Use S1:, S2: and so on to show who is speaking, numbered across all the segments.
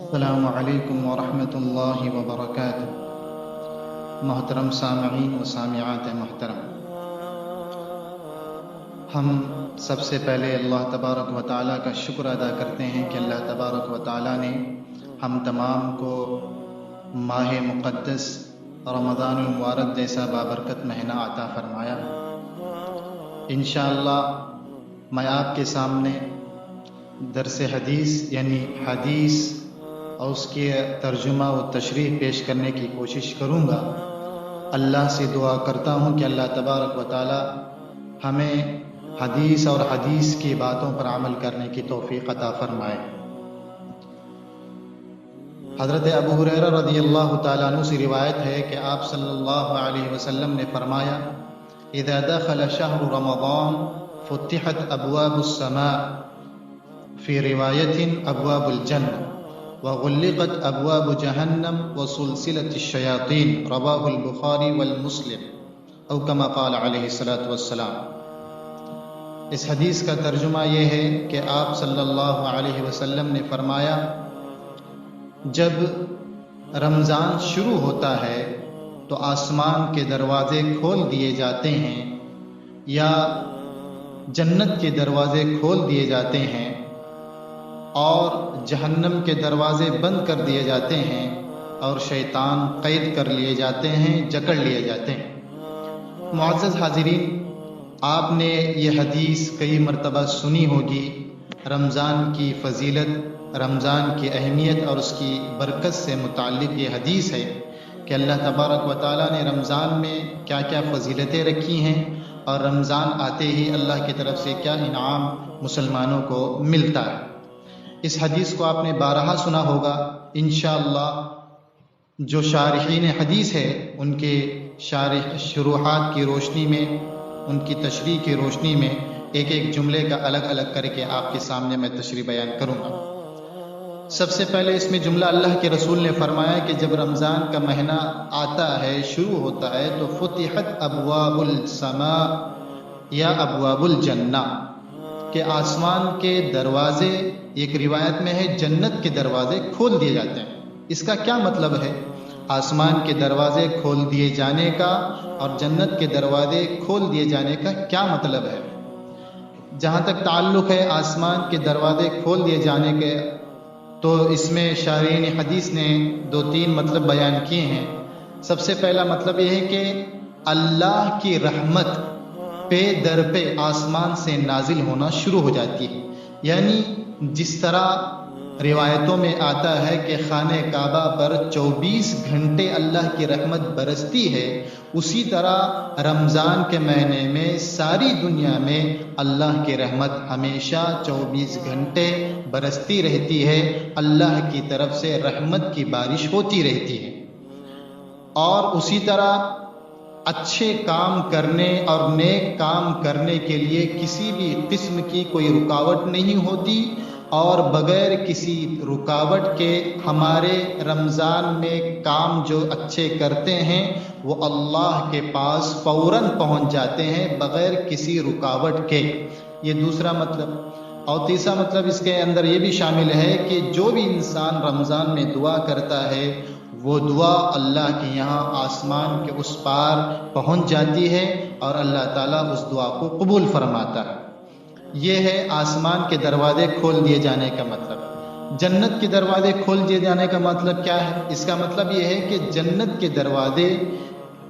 S1: السلام علیکم ورحمۃ اللہ وبرکاتہ۔ محترم سامعین و سامعات محترم، ہم سب سے پہلے اللہ تبارک و تعالیٰ کا شکر ادا کرتے ہیں کہ اللہ تبارک و تعالیٰ نے ہم تمام کو ماہ مقدس رمضان المبارک جیسا بابرکت مہینہ عطا فرمایا۔ انشاءاللہ میں آپ کے سامنے درس حدیث یعنی حدیث اور اس کے ترجمہ و تشریح پیش کرنے کی کوشش کروں گا۔ اللہ سے دعا کرتا ہوں کہ اللہ تبارک و تعالی ہمیں حدیث اور حدیث کی باتوں پر عمل کرنے کی توفیق عطا فرمائے۔ حضرت ابو ہریرہ رضی اللہ تعالیٰ عنہ سے روایت ہے کہ آپ صلی اللہ علیہ وسلم نے فرمایا: اذا دخل شہر رمضان فتحت ابواب السماء، فی روایت ابواب الجنہ، وغلقت ابواب جہنم وسلسلت الشیاطین، رواہ البخاری والمسلم، او کما قال علیہ الصلاۃ والسلام۔ اس حدیث کا ترجمہ یہ ہے کہ آپ صلی اللہ علیہ وسلم نے فرمایا، جب رمضان شروع ہوتا ہے تو آسمان کے دروازے کھول دیے جاتے ہیں یا جنت کے دروازے کھول دیے جاتے ہیں اور جہنم کے دروازے بند کر دیے جاتے ہیں اور شیطان قید کر لیے جاتے ہیں، جکڑ لیے جاتے ہیں۔ معزز حاضرین، آپ نے یہ حدیث کئی مرتبہ سنی ہوگی۔ رمضان کی فضیلت، رمضان کی اہمیت اور اس کی برکت سے متعلق یہ حدیث ہے کہ اللہ تبارک و تعالیٰ نے رمضان میں کیا کیا فضیلتیں رکھی ہیں اور رمضان آتے ہی اللہ کی طرف سے کیا انعام مسلمانوں کو ملتا ہے۔ اس حدیث کو آپ نے بارہا سنا ہوگا۔ انشاءاللہ جو شارحین حدیث ہے ان کے شروحات کی روشنی میں، ان کی تشریح کی روشنی میں ایک ایک جملے کا الگ الگ کر کے آپ کے سامنے میں تشریح بیان کروں گا۔ سب سے پہلے اس میں جملہ اللہ کے رسول نے فرمایا کہ جب رمضان کا مہینہ آتا ہے، شروع ہوتا ہے، تو فتحت ابواب السماء یا ابواب الجنہ، کہ آسمان کے دروازے، ایک روایت میں ہے جنت کے دروازے کھول دیے جاتے ہیں۔ اس کا کیا مطلب ہے؟ آسمان کے دروازے کھول دیے جانے کا اور جنت کے دروازے کھول دیے جانے کا کیا مطلب ہے؟ جہاں تک تعلق ہے آسمان کے دروازے کھول دیے جانے کے، تو اس میں شارحین حدیث نے دو تین مطلب بیان کیے ہیں۔ سب سے پہلا مطلب یہ ہے کہ اللہ کی رحمت پہ در پہ آسمان سے نازل ہونا شروع ہو جاتی ہے۔ یعنی جس طرح روایتوں میں آتا ہے کہ خانہ کعبہ پر 24 گھنٹے اللہ کی رحمت برستی ہے، اسی طرح رمضان کے مہینے میں ساری دنیا میں اللہ کی رحمت ہمیشہ 24 گھنٹے برستی رہتی ہے، اللہ کی طرف سے رحمت کی بارش ہوتی رہتی ہے۔ اور اسی طرح اچھے کام کرنے اور نیک کام کرنے کے لیے کسی بھی قسم کی کوئی رکاوٹ نہیں ہوتی، اور بغیر کسی رکاوٹ کے ہمارے رمضان میں کام جو اچھے کرتے ہیں وہ اللہ کے پاس فوراً پہنچ جاتے ہیں بغیر کسی رکاوٹ کے۔ یہ دوسرا مطلب۔ اور تیسرا مطلب اس کے اندر یہ بھی شامل ہے کہ جو بھی انسان رمضان میں دعا کرتا ہے وہ دعا اللہ کے یہاں آسمان کے اس پار پہنچ جاتی ہے اور اللہ تعالیٰ اس دعا کو قبول فرماتا ہے۔ یہ ہے آسمان کے دروازے کھول دیے جانے کا مطلب۔ جنت کے دروازے کھول دیے جانے کا مطلب کیا ہے؟ اس کا مطلب یہ ہے کہ جنت کے دروازے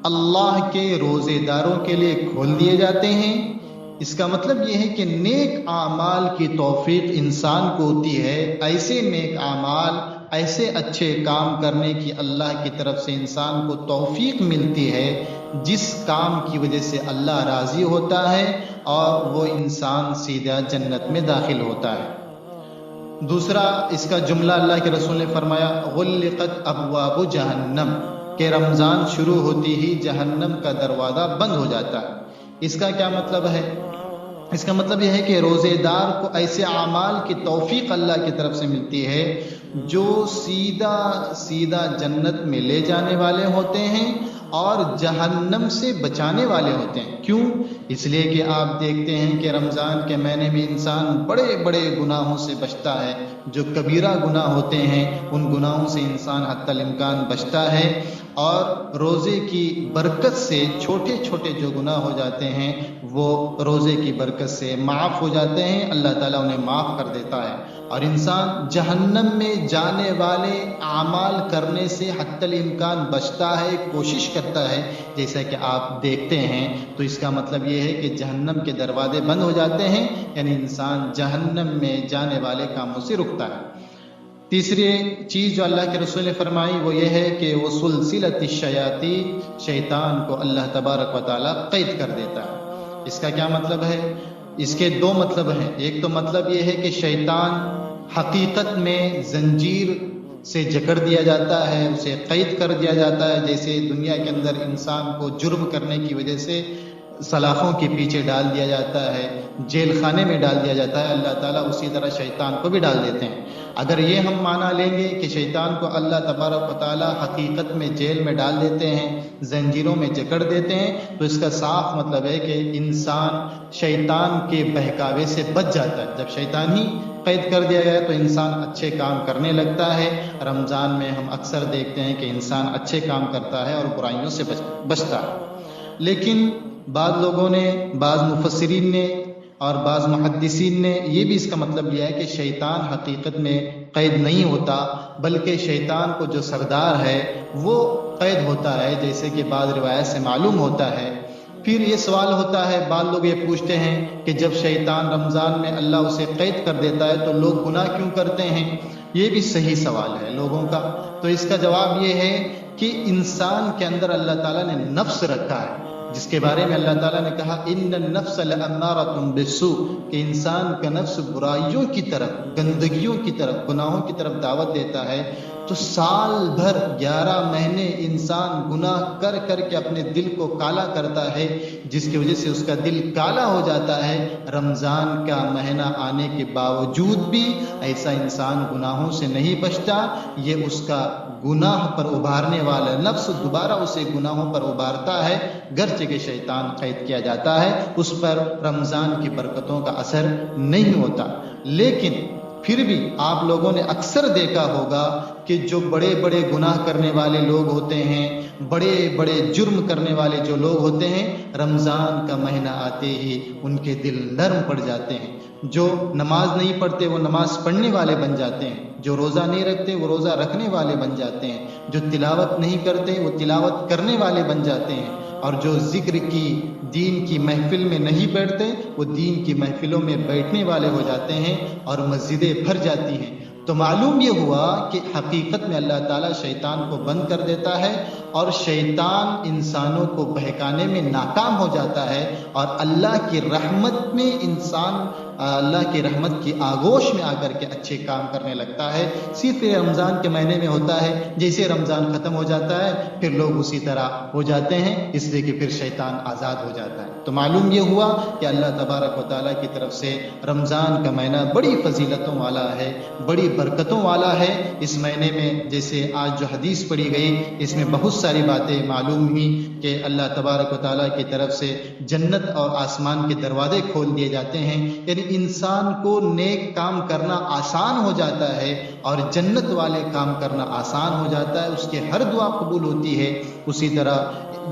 S1: اللہ کے روزے داروں کے لیے کھول دیے جاتے ہیں۔ اس کا مطلب یہ ہے کہ نیک اعمال کی توفیق انسان کو ہوتی ہے، ایسے نیک اعمال، ایسے اچھے کام کرنے کی اللہ کی طرف سے انسان کو توفیق ملتی ہے جس کام کی وجہ سے اللہ راضی ہوتا ہے اور وہ انسان سیدھا جنت میں داخل ہوتا ہے۔ دوسرا اس کا جملہ اللہ کے رسول نے فرمایا: غلقت ابواب جہنم، کہ رمضان شروع ہوتی ہی جہنم کا دروازہ بند ہو جاتا ہے۔ اس کا کیا مطلب ہے؟ اس کا مطلب یہ ہے کہ روزے دار کو ایسے اعمال کی توفیق اللہ کی طرف سے ملتی ہے جو سیدھا جنت میں لے جانے والے ہوتے ہیں، اور جہنم سے بچانے والے ہوتے ہیں۔ کیوں؟ اس لیے کہ آپ دیکھتے ہیں کہ رمضان کے مہینے میں انسان بڑے بڑے گناہوں سے بچتا ہے، جو کبیرہ گناہ ہوتے ہیں ان گناہوں سے انسان حتی الامکان بچتا ہے، اور روزے کی برکت سے چھوٹے چھوٹے جو گناہ ہو جاتے ہیں وہ روزے کی برکت سے معاف ہو جاتے ہیں، اللہ تعالیٰ انہیں معاف کر دیتا ہے، اور انسان جہنم میں جانے والے اعمال کرنے سے حتی الامکان بچتا ہے، کوشش کرتا ہے، جیسا کہ آپ دیکھتے ہیں۔ تو اس کا مطلب یہ ہے کہ جہنم کے دروازے بند ہو جاتے ہیں، یعنی انسان جہنم میں جانے والے کاموں سے رکتا ہے۔ تیسری چیز جو اللہ کے رسول نے فرمائی وہ یہ ہے کہ وہ سلسلۃ الشیاطین، شیطان کو اللہ تبارک و تعالیٰ قید کر دیتا ہے۔ اس کا کیا مطلب ہے؟ اس کے دو مطلب ہیں۔ ایک تو مطلب یہ ہے کہ شیطان حقیقت میں زنجیر سے جکڑ دیا جاتا ہے، اسے قید کر دیا جاتا ہے، جیسے دنیا کے اندر انسان کو جرم کرنے کی وجہ سے سلاخوں کے پیچھے ڈال دیا جاتا ہے، جیل خانے میں ڈال دیا جاتا ہے، اللہ تعالیٰ اسی طرح شیطان کو بھی ڈال دیتے ہیں۔ اگر یہ ہم مانا لیں گے کہ شیطان کو اللہ تبارک و تعالیٰ حقیقت میں جیل میں ڈال دیتے ہیں، زنجیروں میں جکڑ دیتے ہیں، تو اس کا صاف مطلب ہے کہ انسان شیطان کے بہکاوے سے بچ جاتا ہے۔ جب شیطان ہی قید کر دیا گیا تو انسان اچھے کام کرنے لگتا ہے۔ رمضان میں ہم اکثر دیکھتے ہیں کہ انسان اچھے کام کرتا ہے اور برائیوں سے بچتا ہے۔ لیکن بعض لوگوں نے، بعض مفسرین نے اور بعض محدثین نے یہ بھی اس کا مطلب لیا ہے کہ شیطان حقیقت میں قید نہیں ہوتا، بلکہ شیطان کو جو سردار ہے وہ قید ہوتا ہے، جیسے کہ بعض روایت سے معلوم ہوتا ہے۔ پھر یہ سوال ہوتا ہے، بعض لوگ یہ پوچھتے ہیں کہ جب شیطان رمضان میں اللہ اسے قید کر دیتا ہے تو لوگ گناہ کیوں کرتے ہیں؟ یہ بھی صحیح سوال ہے لوگوں کا۔ تو اس کا جواب یہ ہے کہ انسان کے اندر اللہ تعالیٰ نے نفس رکھا ہے، جس کے بارے میں اللہ تعالیٰ نے کہا ان النفس لامارۃ بالسوء، کہ انسان کا نفس برائیوں کی طرف، گندگیوں کی طرف، گناہوں کی طرف دعوت دیتا ہے۔ تو سال بھر 11 مہینے انسان گناہ کر کر کے اپنے دل کو کالا کرتا ہے، جس کی وجہ سے اس کا دل کالا ہو جاتا ہے۔ رمضان کا مہینہ آنے کے باوجود بھی ایسا انسان گناہوں سے نہیں بچتا، یہ اس کا گناہ پر ابھارنے والا نفس دوبارہ اسے گناہوں پر ابھارتا ہے، گرچہ کہ شیطان قید کیا جاتا ہے، اس پر رمضان کی برکتوں کا اثر نہیں ہوتا۔ لیکن پھر بھی آپ لوگوں نے اکثر دیکھا ہوگا کہ جو بڑے بڑے گناہ کرنے والے لوگ ہوتے ہیں، بڑے بڑے جرم کرنے والے جو لوگ ہوتے ہیں، رمضان کا مہینہ آتے ہی ان کے دل نرم پڑ جاتے ہیں۔ جو نماز نہیں پڑھتے وہ نماز پڑھنے والے بن جاتے ہیں، جو روزہ نہیں رکھتے وہ روزہ رکھنے والے بن جاتے ہیں، جو تلاوت نہیں کرتے وہ تلاوت کرنے والے بن جاتے ہیں، اور جو ذکر کی، دین کی محفل میں نہیں بیٹھتے وہ دین کی محفلوں میں بیٹھنے والے ہو جاتے ہیں اور مسجدیں بھر جاتی ہیں۔ تو معلوم یہ ہوا کہ حقیقت میں اللہ تعالیٰ شیطان کو بند کر دیتا ہے، اور شیطان انسانوں کو بہکانے میں ناکام ہو جاتا ہے، اور اللہ کی رحمت میں انسان اللہ کی رحمت کی آغوش میں آ کر کے اچھے کام کرنے لگتا ہے۔ صرف رمضان کے مہینے میں ہوتا ہے، جیسے رمضان ختم ہو جاتا ہے پھر لوگ اسی طرح ہو جاتے ہیں، اس لیے کہ پھر شیطان آزاد ہو جاتا ہے۔ تو معلوم یہ ہوا کہ اللہ تبارک و تعالیٰ کی طرف سے رمضان کا مہینہ بڑی فضیلتوں والا ہے، بڑی برکتوں والا ہے۔ اس مہینے میں جیسے آج جو حدیث پڑھی گئی، اس میں بہت ساری باتیں معلوم ہوئی کہ اللہ تبارک و تعالیٰ کی طرف سے جنت اور آسمان کے دروازے کھول دیے جاتے ہیں، یعنی انسان کو نیک کام کرنا آسان ہو جاتا ہے اور جنت والے کام کرنا آسان ہو جاتا ہے، اس کی ہر دعا قبول ہوتی ہے۔ اسی طرح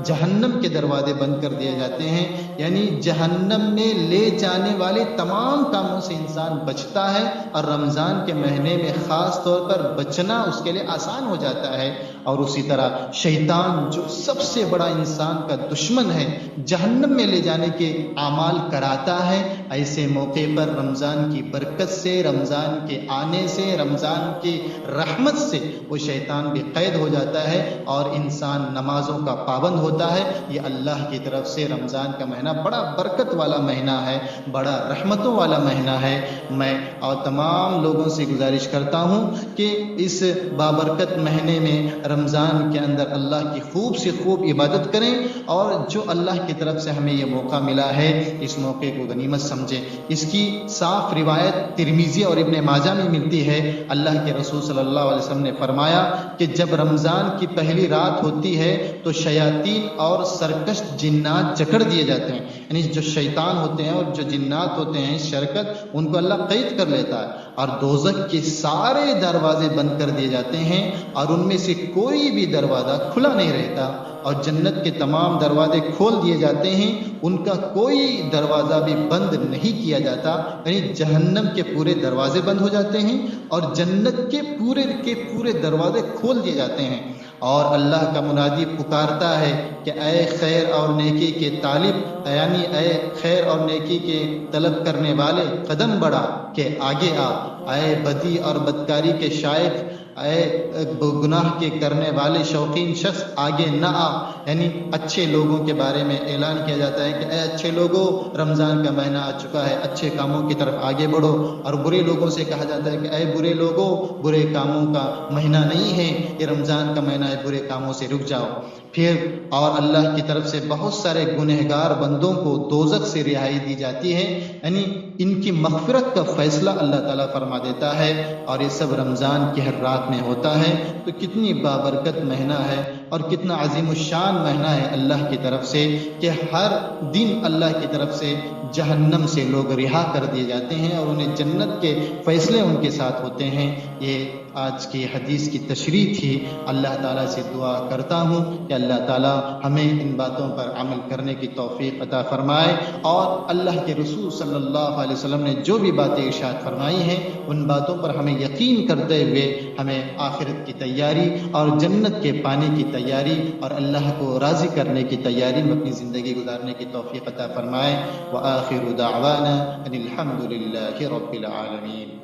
S1: جہنم کے دروازے بند کر دیے جاتے ہیں، یعنی جہنم میں لے جانے والے تمام کاموں سے انسان بچتا ہے، اور رمضان کے مہینے میں خاص طور پر بچنا اس کے لیے آسان ہو جاتا ہے۔ اور اسی طرح شیطان جو سب سے بڑا انسان کا دشمن ہے، جہنم میں لے جانے کے اعمال کراتا ہے، ایسے موقع پر رمضان کی برکت سے، رمضان کے آنے سے، رمضان کی رحمت سے وہ شیطان بھی قید ہو جاتا ہے اور انسان نمازوں کا پابند ہوتا ہے۔ یہ اللہ کی طرف سے رمضان کا مہینہ بڑا برکت والا مہینہ ہے، بڑا رحمتوں والا مہینہ ہے۔ میں اور تمام لوگوں سے گزارش کرتا ہوں کہ اس بابرکت مہینے میں رمضان کے اندر اللہ کی خوب سے خوب عبادت کریں، اور جو اللہ کی طرف سے ہمیں یہ موقع ملا ہے اس موقع کو غنیمت سمجھیں۔ سمجھیں۔ اس کی صاف روایت ترمذی اور ابن ماجہ میں ملتی ہے۔ اللہ کے رسول صلی اللہ علیہ وسلم نے فرمایا کہ جب رمضان کی پہلی رات ہوتی ہے تو شیاطین اور سرکش جنات جکڑ دیے جاتے ہیں، یعنی جو شیطان ہوتے ہیں اور جو جنات ہوتے ہیں شرکت، ان کو اللہ قید کر لیتا ہے اور دوزخ کے سارے دروازے بند کر دیے جاتے ہیں اور ان میں سے کوئی بھی دروازہ کھلا نہیں رہتا، اور جنت کے تمام دروازے کھول دیے جاتے ہیں، ان کا کوئی دروازہ بھی بند نہیں کیا جاتا، یعنی جہنم کے پورے دروازے بند ہو جاتے ہیں اور جنت کے پورے دروازے کھول دیے جاتے ہیں، اور اللہ کا منادی پکارتا ہے کہ اے خیر اور نیکی کے طالب، یعنی اے خیر اور نیکی کے طلب کرنے والے قدم بڑھا کہ آگے آ، اے بدی اور بدکاری کے شائق، اے گناہ کے کرنے والے شوقین شخص آگے نہ آ، یعنی اچھے لوگوں کے بارے میں اعلان کیا جاتا ہے کہ اے اچھے لوگوں، رمضان کا مہینہ آ چکا ہے، اچھے کاموں کی طرف آگے بڑھو، اور برے لوگوں سے کہا جاتا ہے کہ اے برے لوگوں، برے کاموں کا مہینہ نہیں ہے، یہ رمضان کا مہینہ ہے، برے کاموں سے رک جاؤ۔ پھر اور اللہ کی طرف سے بہت سارے گنہگار بندوں کو دوزخ سے رہائی دی جاتی ہے، یعنی ان کی مغفرت کا فیصلہ اللہ تعالیٰ فرما دیتا ہے، اور یہ سب رمضان کی ہر رات میں ہوتا ہے۔ تو کتنی بابرکت مہینہ ہے اور کتنا عظیم الشان مہینہ ہے اللہ کی طرف سے کہ ہر دن اللہ کی طرف سے جہنم سے لوگ رہا کر دیے جاتے ہیں اور انہیں جنت کے فیصلے ان کے ساتھ ہوتے ہیں۔ یہ آج کی حدیث کی تشریح تھی۔ اللہ تعالیٰ سے دعا کرتا ہوں کہ اللہ تعالیٰ ہمیں ان باتوں پر عمل کرنے کی توفیق عطا فرمائے، اور اللہ کے رسول صلی اللہ علیہ وسلم نے جو بھی باتیں ارشاد فرمائی ہیں ان باتوں پر ہمیں یقین کرتے ہوئے ہمیں آخرت کی تیاری اور جنت کے پانے کی تیاری اور اللہ کو راضی کرنے کی تیاری میں اپنی زندگی گزارنے کی توفیق عطا فرمائے۔ وآخر دعوانا ان الحمد للہ رب العالمین۔